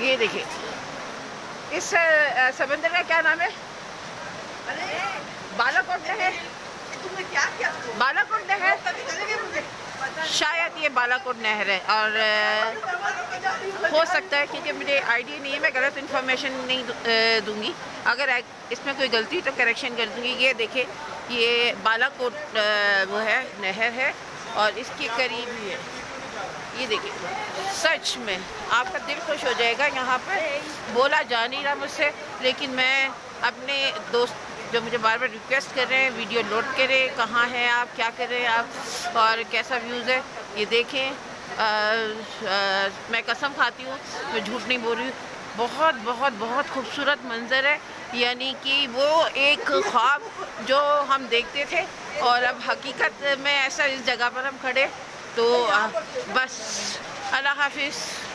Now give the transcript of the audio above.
ये देखिए, इस समंदर का क्या नाम है? बालाकोट नहर। तुमने क्या किया? बालाकोट नहर, शायद ये बालाकोट नहर है। और हो सकता है, क्योंकि मुझे आइडिया नहीं है, मैं गलत इन्फॉर्मेशन नहीं दूंगी। अगर इसमें कोई गलती तो करेक्शन कर दूंगी। ये देखिए, ये बालाकोट वो है, नहर है और इसके करीब ही है। ये देखिए, सच में आपका दिल खुश हो जाएगा। यहाँ पर बोला जा नहीं रहा मुझसे, लेकिन मैं अपने दोस्त जो मुझे बार बार रिक्वेस्ट कर रहे हैं वीडियो लोड करें, कहाँ हैं आप, क्या कर रहे हैं आप और कैसा व्यूज़ है, ये देखें। मैं कसम खाती हूँ, मैं झूठ नहीं बोल रही हूँ, बहुत बहुत बहुत खूबसूरत मंज़र है। यानी कि वो एक ख्वाब जो हम देखते थे और अब हकीकत में ऐसा इस जगह पर हम खड़े। तो बस, अल्लाह हाफिज़।